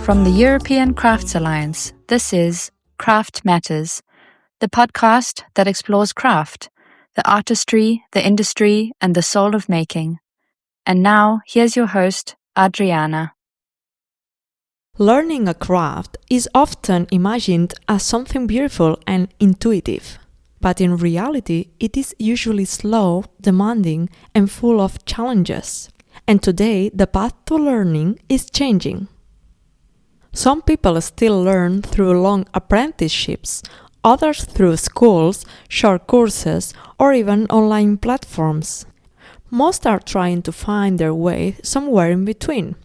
From the European Crafts Alliance, this is Craft Matters, the podcast that explores craft, the artistry, the industry, and the soul of making. And now, here's your host, Adriana. Learning a craft is often imagined as something beautiful and intuitive, but in reality, it is usually slow, demanding, and full of challenges. And today, the path to learning is changing. Some people still learn through long apprenticeships, others through schools, short courses, or even online platforms. Most are trying to find their way somewhere in between.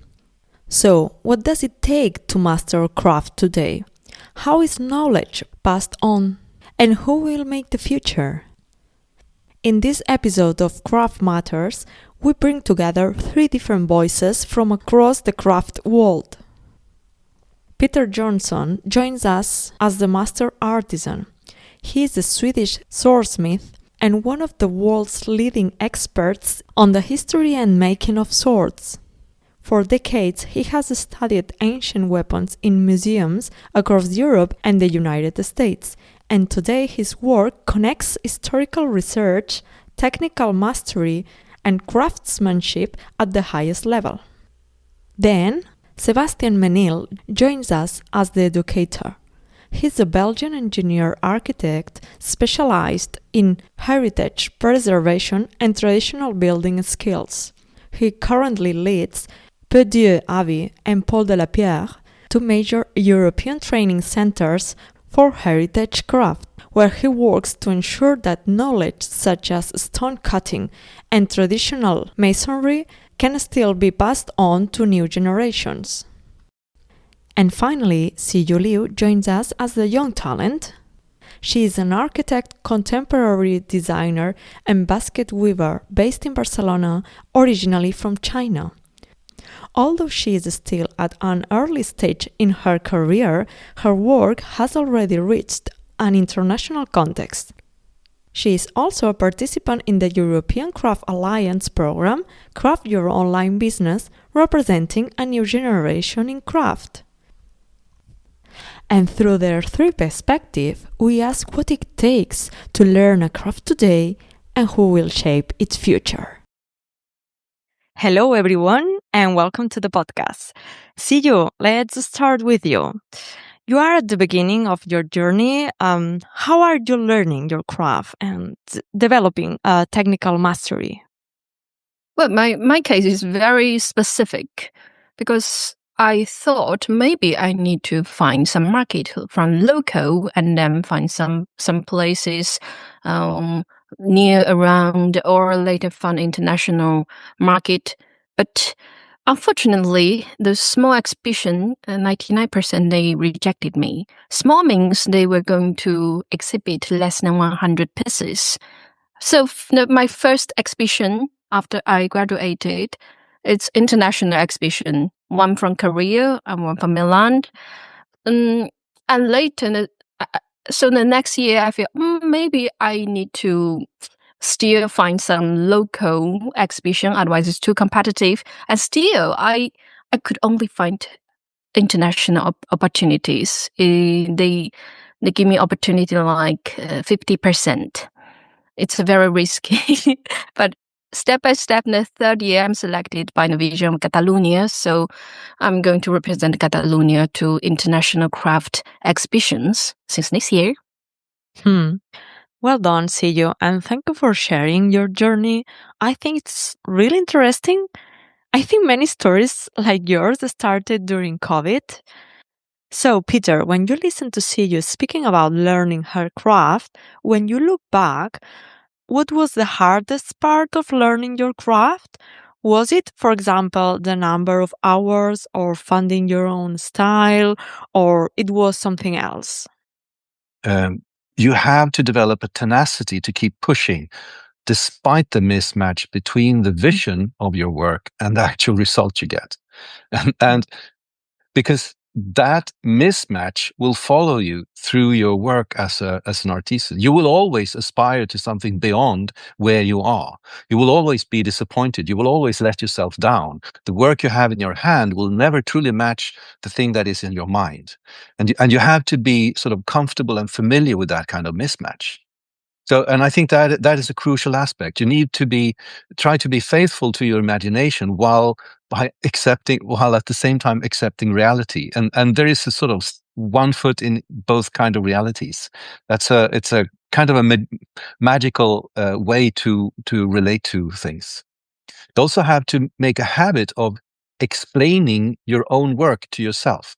So, what does it take to master a craft today? How is knowledge passed on? And who will make the future? In this episode of Craft Matters, we bring together 3 different voices from across the craft world. Peter Johnsson joins us as the master artisan. He is a Swedish swordsmith and one of the world's leading experts on the history and making of swords. For decades, he has studied ancient weapons in museums across Europe and the United States, and today his work connects historical research, technical mastery, and craftsmanship at the highest level. Then, Sébastien Mainil joins us as the educator. He's a Belgian engineer-architect specialized in heritage preservation and traditional building skills. He currently leads Peter Johnsson and Paul de la Pierre, 2 major European training centers for heritage craft, where he works to ensure that knowledge such as stone cutting and traditional masonry can still be passed on to new generations. And finally, Siyu Liu joins us as the young talent. She is an architect, contemporary designer, and basket weaver based in Barcelona, originally from China. Although she is still at an early stage in her career, her work has already reached an international context. She is also a participant in the European Craft Alliance program, Craft Your Online Business, representing a new generation in craft. And through their 3 perspectives, we ask what it takes to learn a craft today and who will shape its future. Hello everyone, and welcome to the podcast. Siyu, let's start with you. You are at the beginning of your journey. How are you learning your craft and developing technical mastery? Well, my case is very specific because I thought maybe I need to find some market from local and then find some places near around or later find international market. But unfortunately, the small exhibition, 99% they rejected me. Small means they were going to exhibit less than 100 pieces. So my first exhibition after I graduated, it's international exhibition, one from Korea and one from Milan. And later, so the next year I feel maybe I need to still find some local exhibition, otherwise it's too competitive. And still, I could only find international opportunities. They give me opportunity like 50%. It's very risky, but step by step, in the 3rd year, I'm selected by the Vision of Catalonia. So I'm going to represent Catalonia to international craft exhibitions since this year. Well done, Siyu, and thank you for sharing your journey. I think it's really interesting. I think many stories like yours started during COVID. So, Peter, when you listen to Siyu speaking about learning her craft, when you look back, what was the hardest part of learning your craft? Was it, for example, the number of hours or finding your own style, or it was something else? You have to develop a tenacity to keep pushing, despite the mismatch between the vision of your work and the actual result you get. And because that mismatch will follow you through your work as an artisan. You will always aspire to something beyond where you are. You will always be disappointed. You will always let yourself down. The work you have in your hand will never truly match the thing that is in your mind. And you have to be sort of comfortable and familiar with that kind of mismatch. So, and I think that is a crucial aspect. You need to try to be faithful to your imagination while at the same time accepting reality. And there is a sort of one foot in both kind of realities. It's a kind of a magical way to relate to things. You also have to make a habit of explaining your own work to yourself,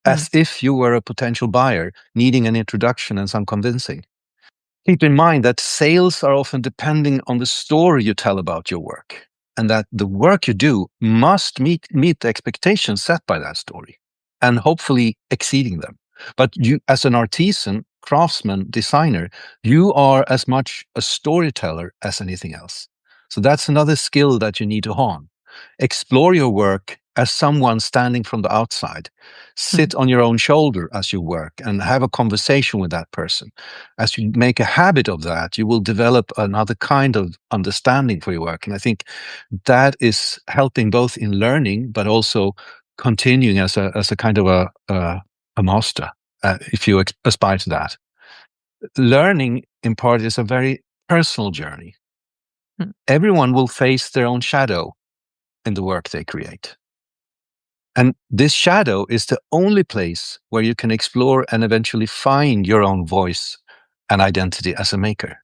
as if you were a potential buyer needing an introduction and some convincing. Keep in mind that sales are often depending on the story you tell about your work, and that the work you do must meet the expectations set by that story, and hopefully exceeding them. But you, as an artisan, craftsman, designer, you are as much a storyteller as anything else. So that's another skill that you need to hone. Explore your work as someone standing from the outside. Sit on your own shoulder as you work and have a conversation with that person. As you make a habit of that, you will develop another kind of understanding for your work. And I think that is helping both in learning, but also continuing as a kind of a master, if you aspire to that. Learning, in part, is a very personal journey. Everyone will face their own shadow in the work they create. And this shadow is the only place where you can explore and eventually find your own voice and identity as a maker.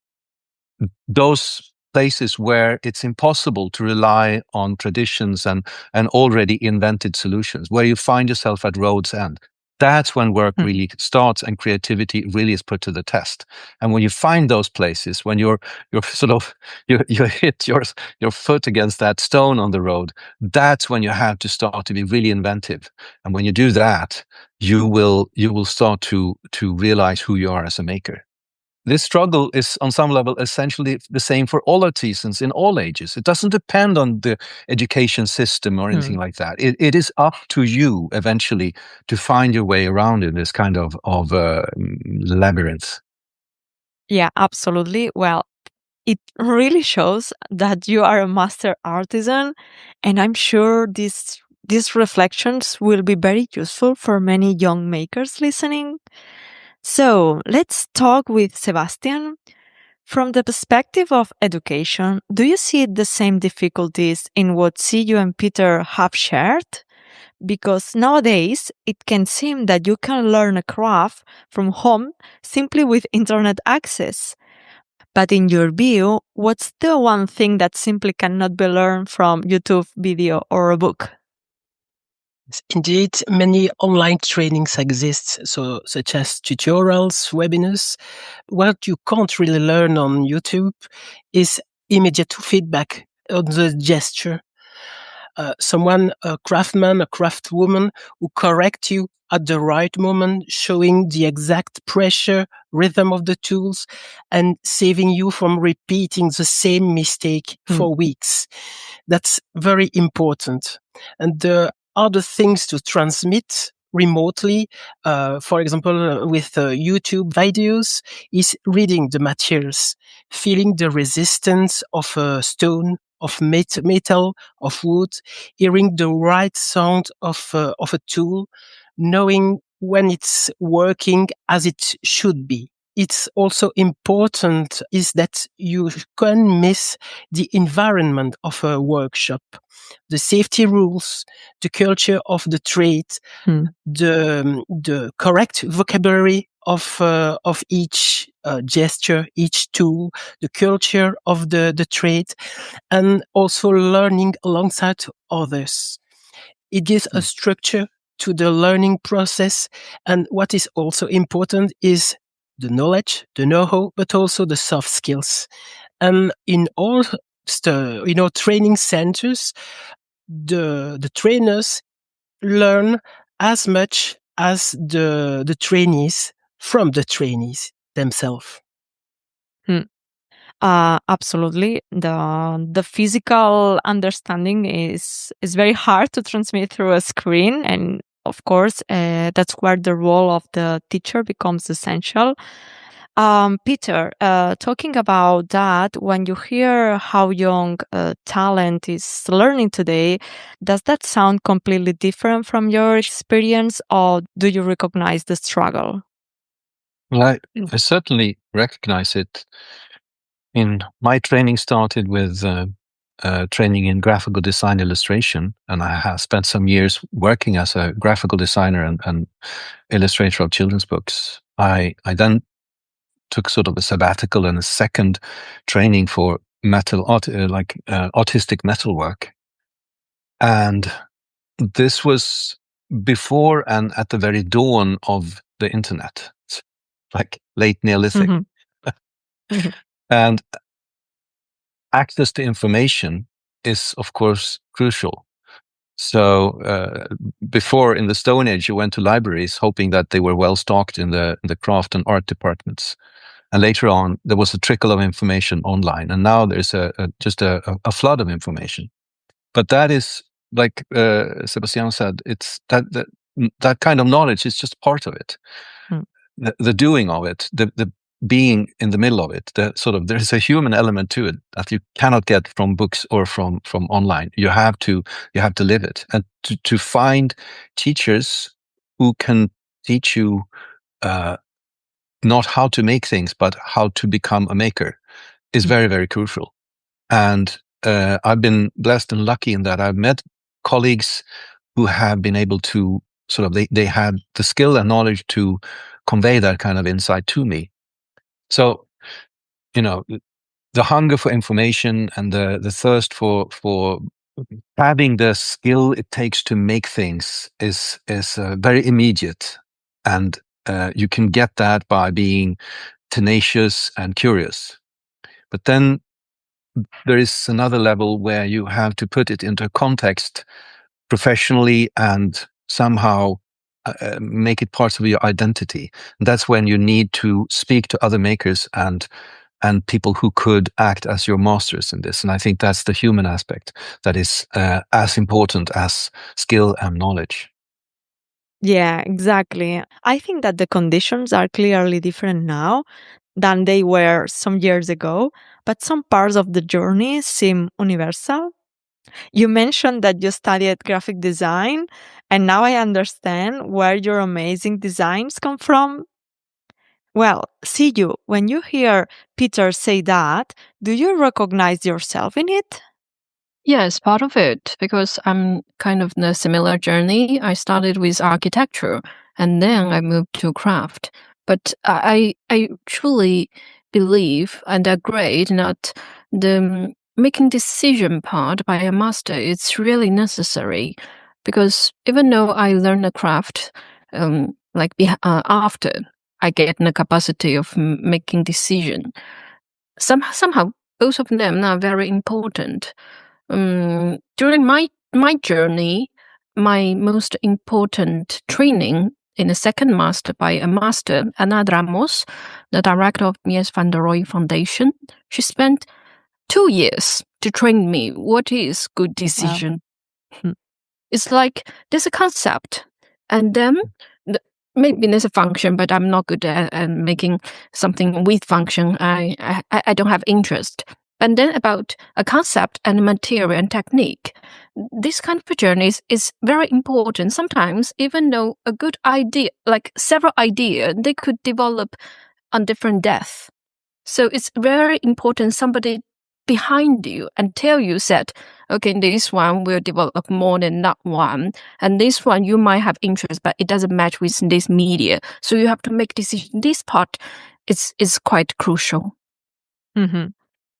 Those places where it's impossible to rely on traditions and already invented solutions, where you find yourself at road's end. That's when work really starts and creativity really is put to the test. And when you find those places, when you're sort of you hit your foot against that stone on the road, that's when you have to start to be really inventive. And when you do that, you will start to realize who you are as a maker. This struggle is on some level essentially the same for all artisans in all ages. It doesn't depend on the education system or anything like that. It is up to you eventually to find your way around in this kind of labyrinth. Yeah, absolutely. Well, it really shows that you are a master artisan, and I'm sure these reflections will be very useful for many young makers listening. So let's talk with Sébastien. From the perspective of education, do you see the same difficulties in what Siyu and Peter have shared? Because nowadays it can seem that you can learn a craft from home simply with internet access. But in your view, what's the one thing that simply cannot be learned from YouTube video or a book? Indeed, many online trainings exist, such as tutorials, webinars. What you can't really learn on YouTube is immediate feedback on the gesture. Someone, a craftsman, a craftwoman, who correct you at the right moment, showing the exact pressure, rhythm of the tools, and saving you from repeating the same mistake for weeks. That's very important. And the other things to transmit remotely, for example, with YouTube videos, is reading the materials, feeling the resistance of a stone, of metal, of wood, hearing the right sound of a tool, knowing when it's working as it should be. It's also important is that you can miss the environment of a workshop, the safety rules, the culture of the trade, the correct vocabulary of each gesture, each tool, the culture of the trade, and also learning alongside others. It gives a structure to the learning process. And what is also important is the knowledge, the know-how, but also the soft skills. And in all training centers, the trainers learn as much as the trainees from the trainees themselves. Absolutely. The physical understanding is very hard to transmit through a screen, and of course, that's where the role of the teacher becomes essential. Peter, talking about that, when you hear how young talent is learning today, does that sound completely different from your experience, or do you recognize the struggle? Well, I certainly recognize it. My training started with training in graphical design illustration, and I have spent some years working as a graphical designer and illustrator of children's books. I then took sort of a sabbatical and a second training for autistic metal work. And this was before and at the very dawn of the internet, like late Neolithic. Mm-hmm. And access to information is, of course, crucial. So before, in the Stone Age, you went to libraries hoping that they were well stocked in the craft and art departments. And later on, there was a trickle of information online. And now there's just a flood of information. But that is, like Sébastien said, it's that kind of knowledge is just part of it. The doing of it, the being in the middle of it, there's a human element to it that you cannot get from books or from online. You have to live it, and to find teachers who can teach you not how to make things but how to become a maker is very, very crucial. And I've been blessed and lucky in that I've met colleagues who have been able to they had the skill and knowledge to convey that kind of insight to me. So, the hunger for information and the thirst for having the skill it takes to make things is very immediate, and you can get that by being tenacious and curious. But then there is another level where you have to put it into context professionally and somehow make it part of your identity. And that's when you need to speak to other makers and people who could act as your masters in this. And I think that's the human aspect that is as important as skill and knowledge. Yeah, exactly. I think that the conditions are clearly different now than they were some years ago, but some parts of the journey seem universal. You mentioned that you studied graphic design, and now I understand where your amazing designs come from. Well, Siyu, when you hear Peter say that, do you recognize yourself in it? Yes, part of it, because I'm kind of in a similar journey. I started with architecture and then I moved to craft. But I truly believe and agree that the making decision part by a master is really necessary, because even though I learn a craft, after I get the capacity of making decision, somehow both of them are very important. During my journey, my most important training in a second master by a master, Ana Ramos, the director of Mies van der Rohe Foundation. She spent 2 years to train me what is good decision. Wow. It's like there's a concept, and then maybe there's a function, but I'm not good at making something with function. I don't have interest. And then about a concept and material and technique. This kind of journey is very important. Sometimes, even though a good idea, like several ideas, they could develop on different depth. So it's very important somebody behind you and tell you that, okay, this one will develop more than that one. And this one you might have interest, but it doesn't match with this media. So you have to make decision. This part is quite crucial. Mm-hmm.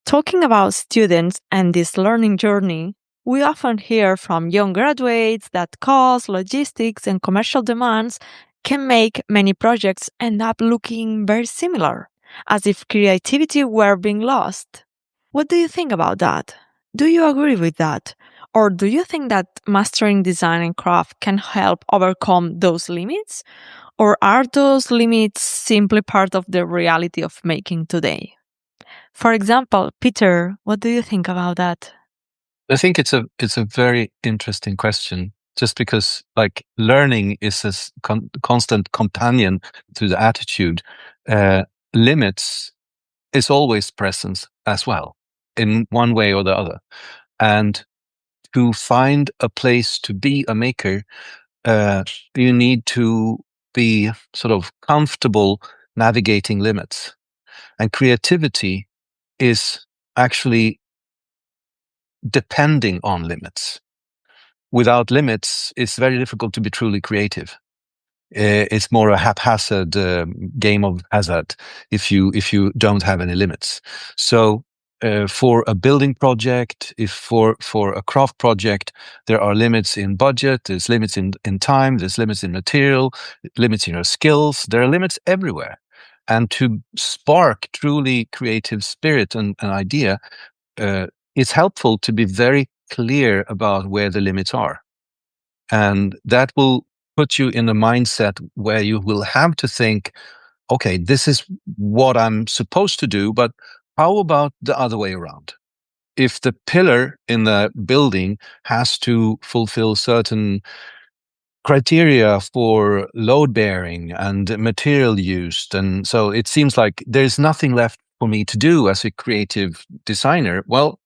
Talking about students and this learning journey, we often hear from young graduates that cost, logistics, and commercial demands can make many projects end up looking very similar, as if creativity were being lost. What do you think about that? Do you agree with that? Or do you think that mastering design and craft can help overcome those limits? Or are those limits simply part of the reality of making today? For example, Peter, what do you think about that? I think it's a very interesting question. just because like learning is a constant companion to the attitude. Limits is always present as well, in one way or the other. And to find a place to be a maker, you need to be sort of comfortable navigating limits. And creativity is actually depending on limits. Without limits, it's very difficult to be truly creative. It's more a haphazard game of hazard if you don't have any limits. So for a building project, if for a craft project, there are limits in budget, there's limits in time, there's limits in material, limits in your skills. There are limits everywhere. And to spark truly creative spirit and an idea, it's helpful to be very clear about where the limits are. And that will put you in a mindset where you will have to think, okay, this is what I'm supposed to do, but how about the other way around? If the pillar in the building has to fulfill certain criteria for load bearing and material used, and so it seems like there's nothing left for me to do as a creative designer, well,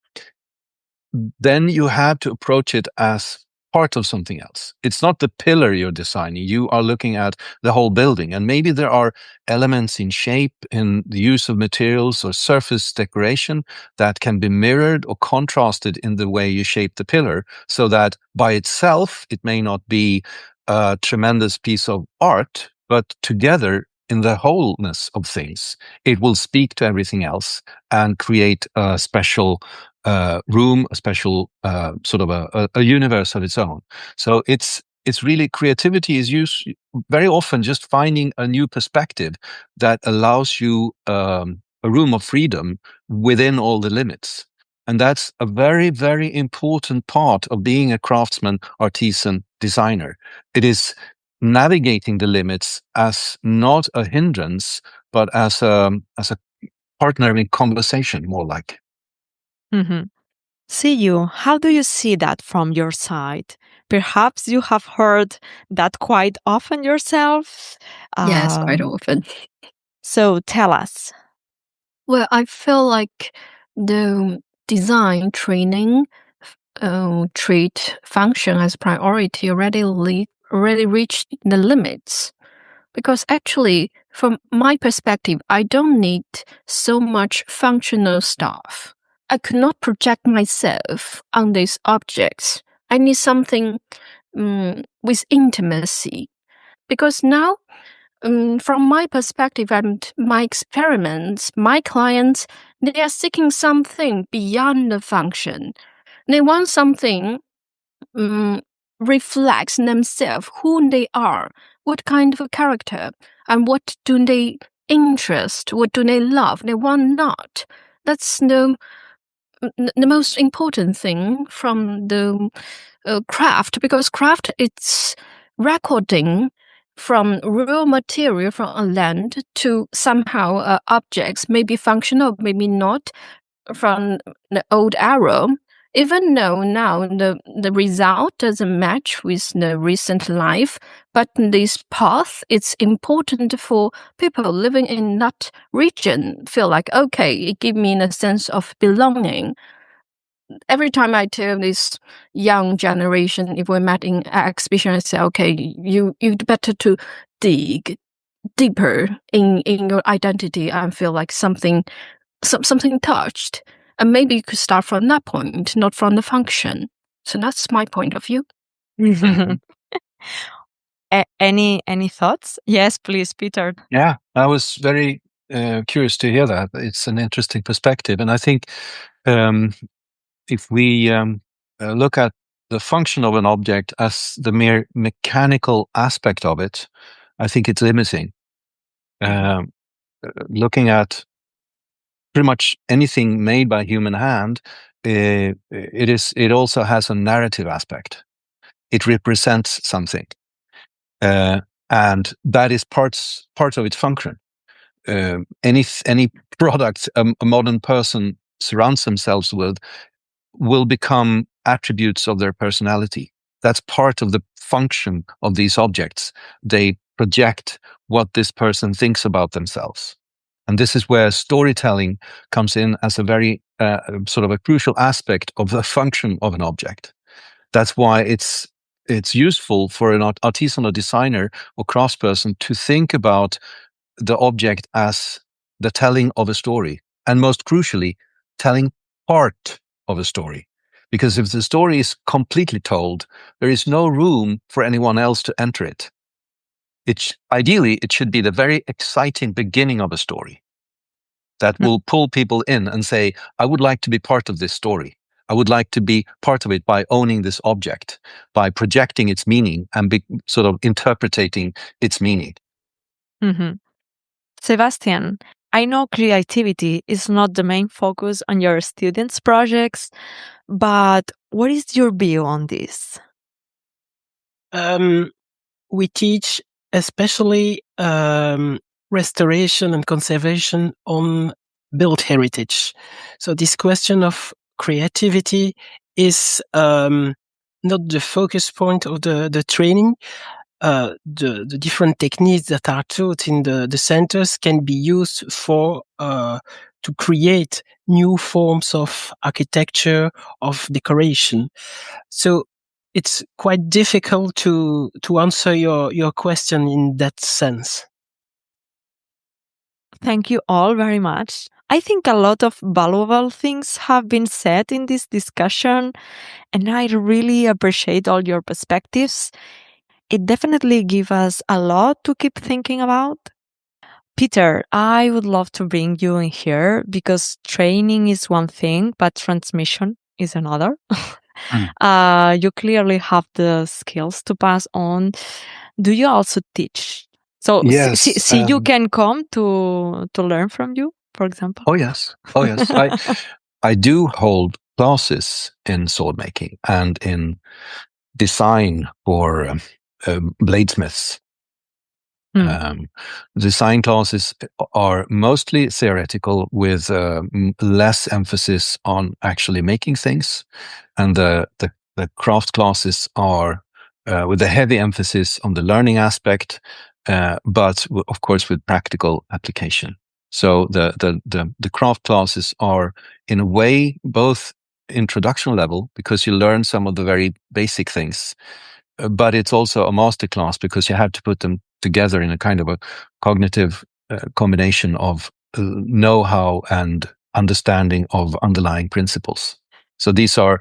then you have to approach it as part of something else. It's not the pillar you're designing. You are looking at the whole building. And maybe there are elements in shape, in the use of materials or surface decoration that can be mirrored or contrasted in the way you shape the pillar, so that by itself, it may not be a tremendous piece of art, but together in the wholeness of things, it will speak to everything else and create a special room, a special sort of a universe of its own. So it's really, creativity is used very often just finding a new perspective that allows you a room of freedom within all the limits. And that's a very, very important part of being a craftsman, artisan, designer. It is navigating the limits as not a hindrance, but as a partner in conversation, more like. Mm-hmm. Siyu, how do you see that from your side? Perhaps you have heard that quite often yourself. Yes, quite often. So tell us. Well, I feel like the design training treat function as priority already reached the limits. Because actually, from my perspective, I don't need so much functional stuff. I could not project myself on these objects. I need something with intimacy. Because now, from my perspective and my experiments, my clients, they are seeking something beyond the function. They want something reflects themselves, who they are, what kind of a character, and what do they interest, what do they love, they want not. That's the most important thing from the craft, because craft, it's recording from real material from a land to somehow objects, maybe functional, maybe not, from the old era. Even though now the result doesn't match with the recent life, but this path, it's important for people living in that region feel like, okay, it gives me a sense of belonging. Every time I tell this young generation, if we met in exhibition, I say, okay, you'd better to dig deeper in your identity and feel like something touched. And maybe you could start from that point, not from the function. So that's my point of view. Any thoughts? Yes, please, Peter. Yeah, I was very curious to hear that. It's an interesting perspective. And I think if we look at the function of an object as the mere mechanical aspect of it, I think it's limiting. Looking at pretty much anything made by human hand, it also has a narrative aspect. It represents something, and that is part of its function. Any product a modern person surrounds themselves with will become attributes of their personality. That's part of the function of these objects. They project what this person thinks about themselves. And this is where storytelling comes in as a very sort of a crucial aspect of the function of an object. That's why it's useful for an artisanal designer or craftsperson to think about the object as the telling of a story, and most crucially, telling part of a story. Because if the story is completely told, there is no room for anyone else to enter it. Ideally, it should be the very exciting beginning of a story that will pull people in and say, I would like to be part of this story. I would like to be part of it by owning this object, by projecting its meaning and sort of interpreting its meaning. Mm-hmm. Sébastien, I know creativity is not the main focus on your students' projects, but what is your view on this? We teach especially restoration and conservation on built heritage. So this question of creativity is not the focus point of the training. The different techniques that are taught in the centers can be used for to create new forms of architecture, of decoration. So it's quite difficult to answer your question in that sense. Thank you all very much. I think a lot of valuable things have been said in this discussion, and I really appreciate all your perspectives. It definitely gives us a lot to keep thinking about. Peter, I would love to bring you in here because training is one thing, but transmission is another. You clearly have the skills to pass on. Do you also teach? So Yes, see you can come to learn from you, for example. Oh yes. I do hold classes in sword making and in design for bladesmiths. Design classes are mostly theoretical with less emphasis on actually making things, and the craft classes are with a heavy emphasis on the learning aspect, but of course with practical application. So the craft classes are in a way both introduction level because you learn some of the very basic things, but it's also a master class because you have to put them together in a kind of a cognitive combination of know-how and understanding of underlying principles. So these are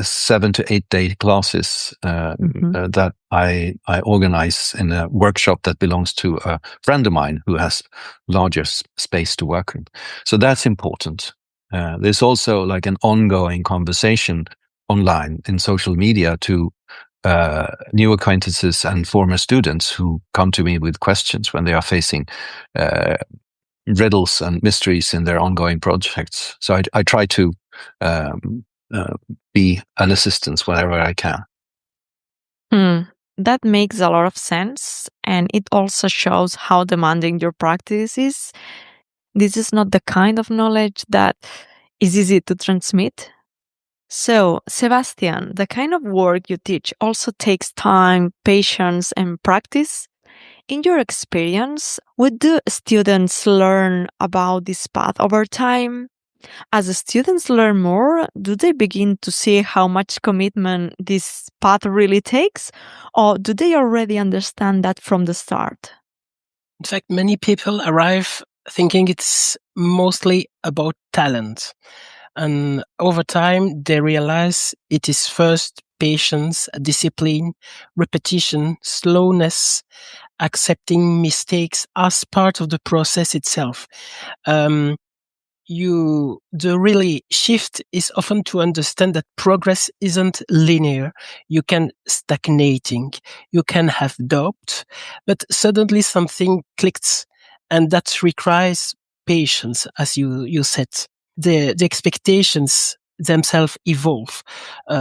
7 to 8 day classes that I organize in a workshop that belongs to a friend of mine who has larger space to work in. So that's important. There's also like an ongoing conversation online in social media to new acquaintances and former students who come to me with questions when they are facing riddles and mysteries in their ongoing projects. So I try to be an assistance whenever I can. That makes a lot of sense, and it also shows how demanding your practice is. This is not the kind of knowledge that is easy to transmit. So, Sébastien, the kind of work you teach also takes time, patience, and practice. In your experience, what do students learn about this path over time? As the students learn more, do they begin to see how much commitment this path really takes? Or do they already understand that from the start? In fact, many people arrive thinking it's mostly about talent. And over time, they realize it is first patience, discipline, repetition, slowness, accepting mistakes as part of the process itself. The really shift is often to understand that progress isn't linear. You can stagnating, you can have doubt, but suddenly something clicks, and that requires patience, as you said. The expectations themselves evolve.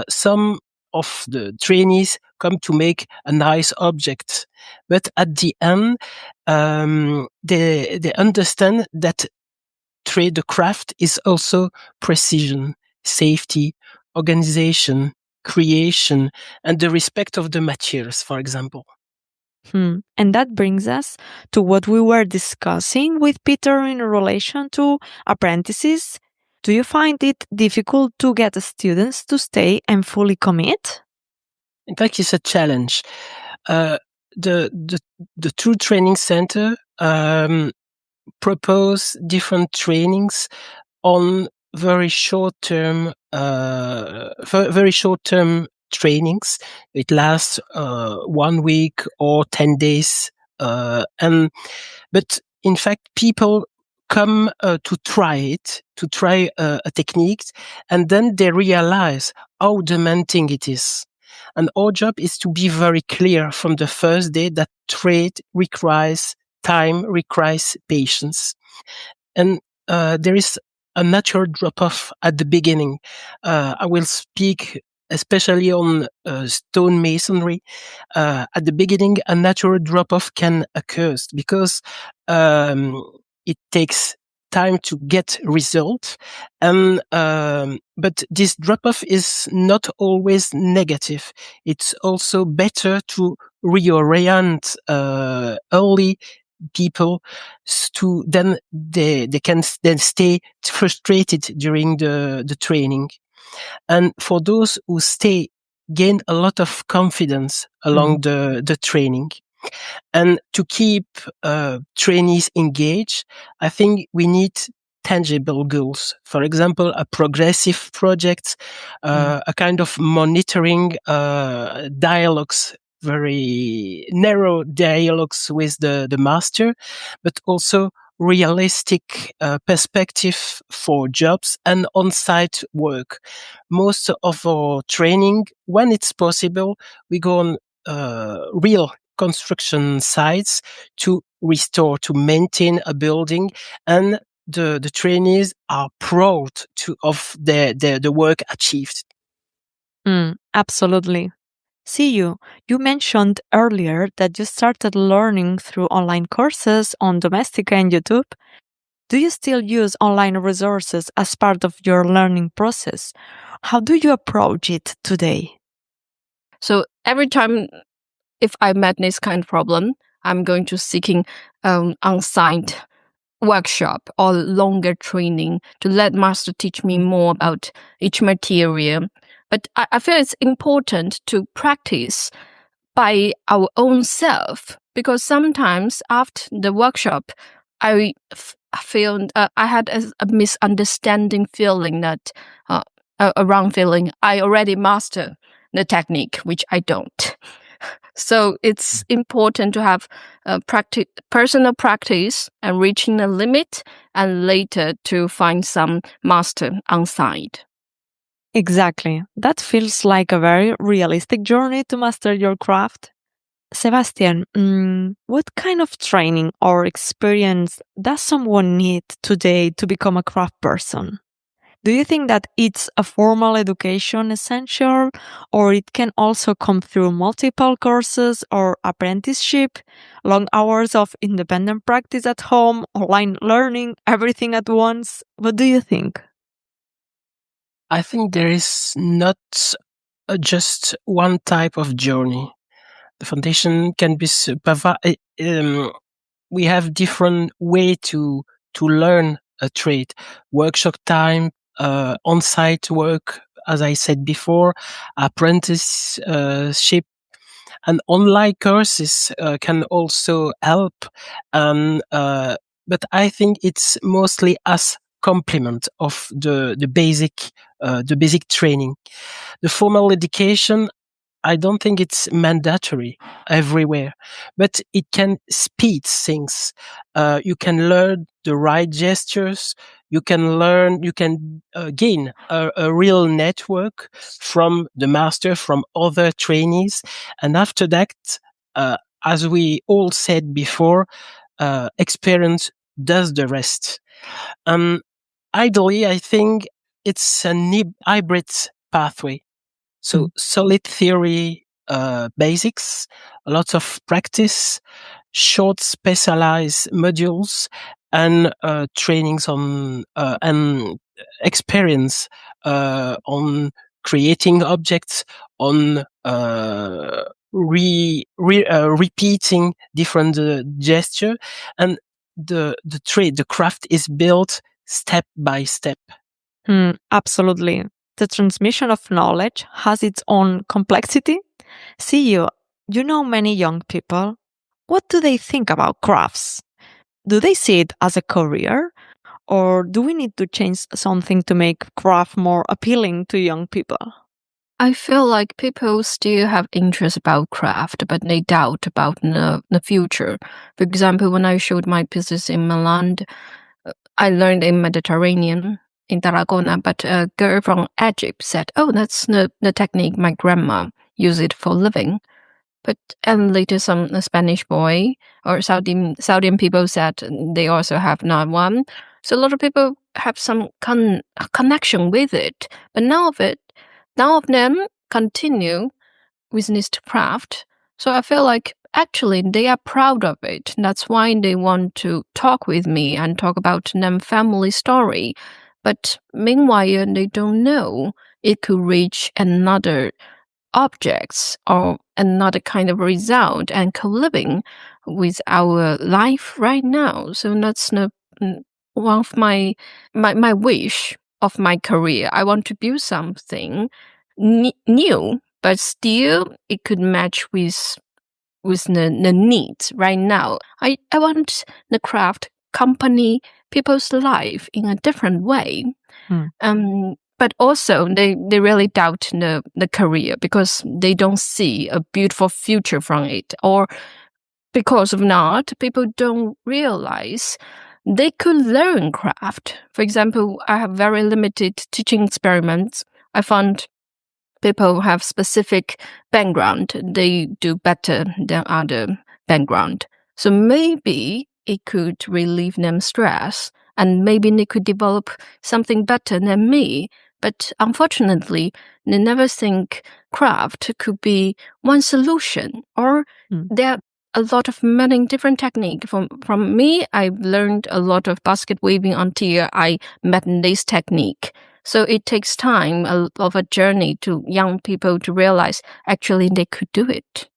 Some of the trainees come to make a nice object, but at the end, they understand that the craft is also precision, safety, organization, creation, and the respect of the materials, for example. And that brings us to what we were discussing with Peter in relation to apprentices. Do you find it difficult to get students to stay and fully commit? In fact, it's a challenge. The True Training Center propose different trainings on very short term trainings. It lasts 1 week or 10 days, but in fact people come to try a technique, and then they realize how demanding it is. And our job is to be very clear from the first day that trade requires time, requires patience. And there is a natural drop-off at the beginning. I will speak especially on stone masonry. At the beginning, a natural drop-off can occur because it takes time to get results. And but this drop-off is not always negative. It's also better to reorient early people to then they can then stay frustrated during the training. And for those who stay, gain a lot of confidence along the training. And to keep trainees engaged, I think we need tangible goals. For example, a progressive project, a kind of monitoring dialogues, very narrow dialogues with the master, but also realistic perspective for jobs and on-site work. Most of our training, when it's possible, we go on real construction sites to restore, to maintain a building, and the trainees are proud of the work achieved. Absolutely. Siyu, you mentioned earlier that you started learning through online courses on Domestika and YouTube. Do you still use online resources as part of your learning process? How do you approach it today? So every time if I met this kind of problem, I'm going to seeking on-site workshop or longer training to let master teach me more about each material. But I feel it's important to practice by our own self, because sometimes after the workshop, I feel I had a misunderstanding feeling that a wrong feeling. I already master the technique, which I don't. So it's important to have personal practice and reaching a limit, and later to find some master on site. Exactly. That feels like a very realistic journey to master your craft. Sébastien, what kind of training or experience does someone need today to become a craft person? Do you think that it's a formal education essential, or it can also come through multiple courses or apprenticeship, long hours of independent practice at home, online learning, everything at once? What do you think? I think there is not just one type of journey. The foundation can be we have different way to learn a trade. Workshop time, on-site work, as I said before, apprenticeship, and online courses can also help. But I think it's mostly as complement of the basic training. The formal education, I don't think it's mandatory everywhere, but it can speed things. You can learn the right gestures. You can gain a real network from the master, from other trainees. And after that, as we all said before, experience does the rest. Ideally, I think it's a hybrid pathway. So solid theory, basics, a lot of practice, short specialized modules, and trainings on and experience on creating objects, on repeating different gesture, and the trade, the craft is built step by step. Absolutely. The transmission of knowledge has its own complexity. Siyu, you know many young people. What do they think about crafts? Do they see it as a career? Or do we need to change something to make craft more appealing to young people? I feel like people still have interest about craft, but they doubt about the future. For example, when I showed my pieces in Milan, I learned in Mediterranean, in Tarragona, but a girl from Egypt said, "Oh, that's the technique my grandma used it for living." And later a Spanish boy or Saudi people said they also have not one. So a lot of people have some connection with it, but none of them continue with this craft. So I feel like actually they are proud of it. That's why they want to talk with me and talk about them family story. But meanwhile, they don't know it could reach another objects or another kind of result and co-living with our life right now. So that's one of my wish of my career. I want to build something new, but still it could match with the needs right now. I want the craft company people's life in a different way. But also they really doubt the career because they don't see a beautiful future from it, or because of not, people don't realize they could learn craft. For example, I have very limited teaching experiments. I found people have specific background, they do better than other background. So maybe it could relieve them stress, and maybe they could develop something better than me. But unfortunately, they never think craft could be one solution, or there are a lot of many different techniques. From me, I've learned a lot of basket weaving until I met this technique. So it takes time of a journey to young people to realize actually they could do it.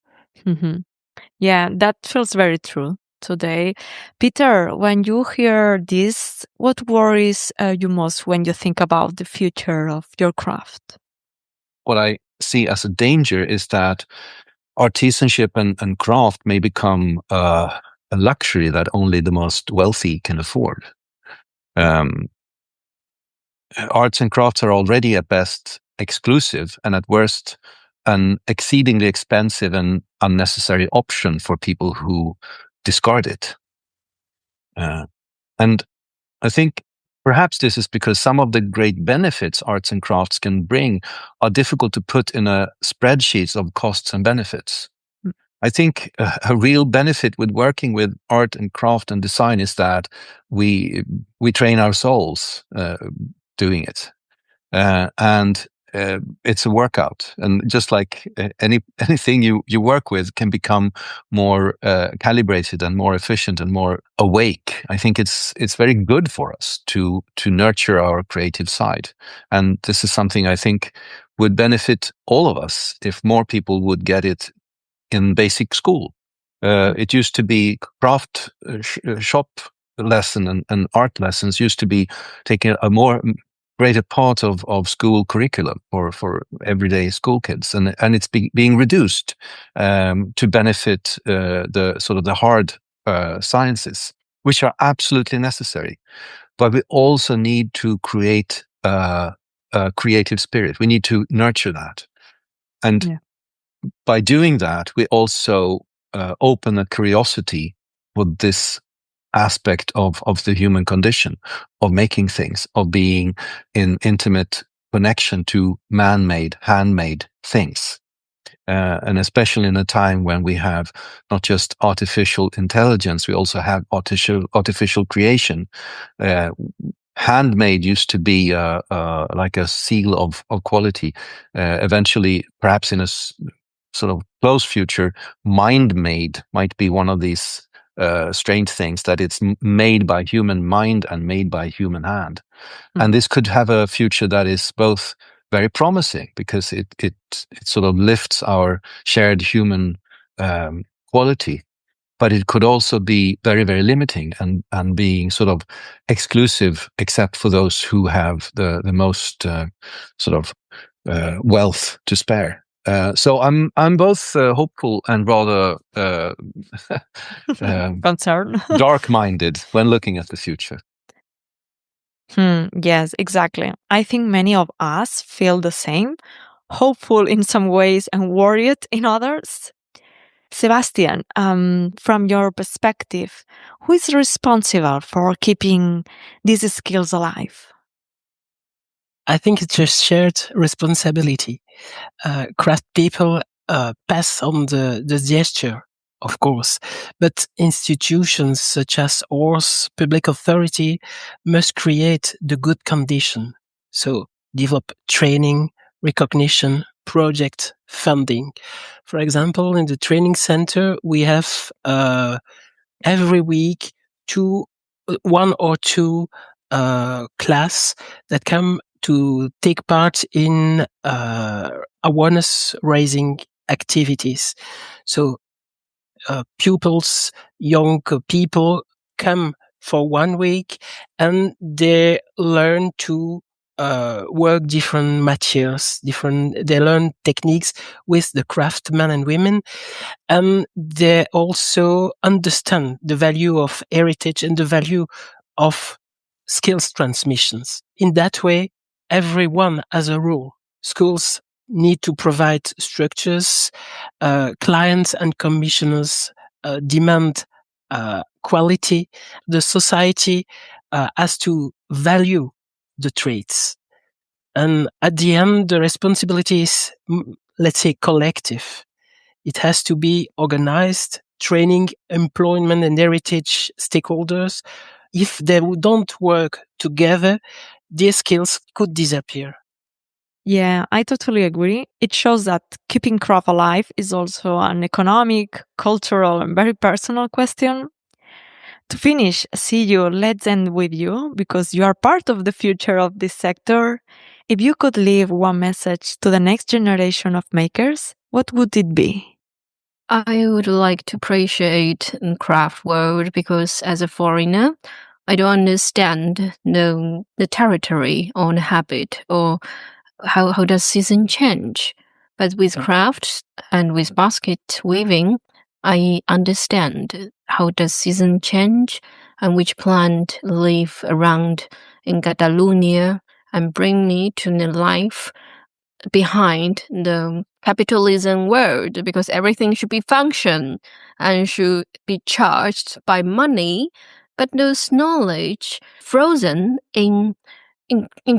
Yeah, that feels very true today. Peter, when you hear this, what worries you most when you think about the future of your craft? What I see as a danger is that artisanship and craft may become a luxury that only the most wealthy can afford. Arts and crafts are already at best exclusive and at worst an exceedingly expensive and unnecessary option for people who discard it. And I think perhaps this is because some of the great benefits arts and crafts can bring are difficult to put in a spreadsheet of costs and benefits. I think a real benefit with working with art and craft and design is that we train our souls doing it, and it's a workout. And just like anything you work with can become more calibrated and more efficient and more awake. I think it's very good for us to nurture our creative side, and this is something I think would benefit all of us if more people would get it in basic school. It used to be craft shop lesson and art lessons used to be taking a more greater part of school curriculum for everyday school kids, and it's being reduced to benefit the sort of the hard sciences, which are absolutely necessary. But we also need to create a creative spirit. We need to nurture that, and by doing that, we also open a curiosity for this aspect of the human condition, of making things, of being in intimate connection to man-made, handmade things. And especially in a time when we have not just artificial intelligence, we also have artificial creation. Handmade used to be like a seal of quality. Eventually, perhaps in a sort of close future, mind-made might be one of these strange things, that it's made by human mind and made by human hand. And this could have a future that is both very promising because it sort of lifts our shared human quality. But it could also be very, very limiting and being sort of exclusive, except for those who have the most sort of wealth to spare. So I'm both hopeful and rather Concern. dark-minded when looking at the future. Yes, exactly. I think many of us feel the same, hopeful in some ways and worried in others. Sébastien, from your perspective, who is responsible for keeping these skills alive? I think it's a shared responsibility. Craft people pass on the gesture, of course, but institutions such as ours, public authority, must create the good condition. So develop training, recognition, project funding. For example, in the training center, we have every week one or two class that come to take part in awareness raising activities. So pupils, young people come for 1 week and they learn to work different materials, they learn techniques with the craftsmen and women, and they also understand the value of heritage and the value of skills transmissions. In that way, everyone has a role. Schools need to provide structures. Clients and commissioners demand quality. The society has to value the traits. And at the end, the responsibility is, let's say, collective. It has to be organized, training, employment, and heritage stakeholders. If they don't work together, these skills could disappear. Yeah, I totally agree. It shows that keeping craft alive is also an economic, cultural, and very personal question. To finish, Siyu, let's end with you because you are part of the future of this sector. If you could leave one message to the next generation of makers, what would it be? I would like to appreciate the craft world because as a foreigner, I don't understand the territory or the habit or how does season change. But with crafts and with basket weaving, I understand how does season change and which plant live around in Catalonia and bring me to the life behind the capitalism world, because everything should be function and should be charged by money, but those knowledge frozen in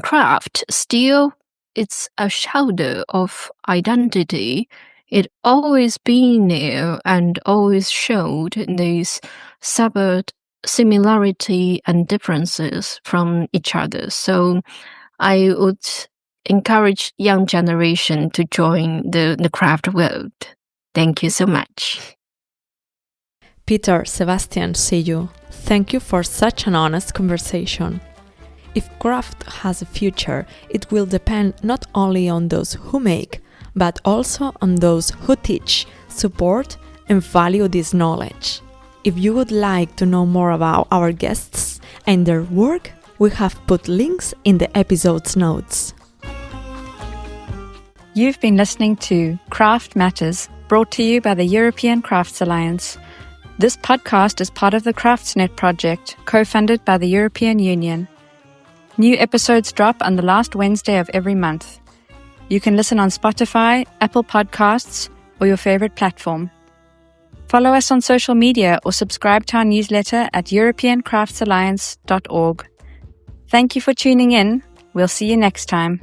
craft still it's a shadow of identity. It always been there and always showed these separate similarity and differences from each other. So I would encourage young generation to join the craft world. Thank you so much. Peter, Sébastien, Siyu, thank you for such an honest conversation. If craft has a future, it will depend not only on those who make, but also on those who teach, support, and value this knowledge. If you would like to know more about our guests and their work, we have put links in the episode's notes. You've been listening to Craft Matters, brought to you by the European Crafts Alliance. This podcast is part of the CraftsNet project, co-funded by the European Union. New episodes drop on the last Wednesday of every month. You can listen on Spotify, Apple Podcasts, or your favorite platform. Follow us on social media or subscribe to our newsletter at europeancraftsalliance.org. Thank you for tuning in. We'll see you next time.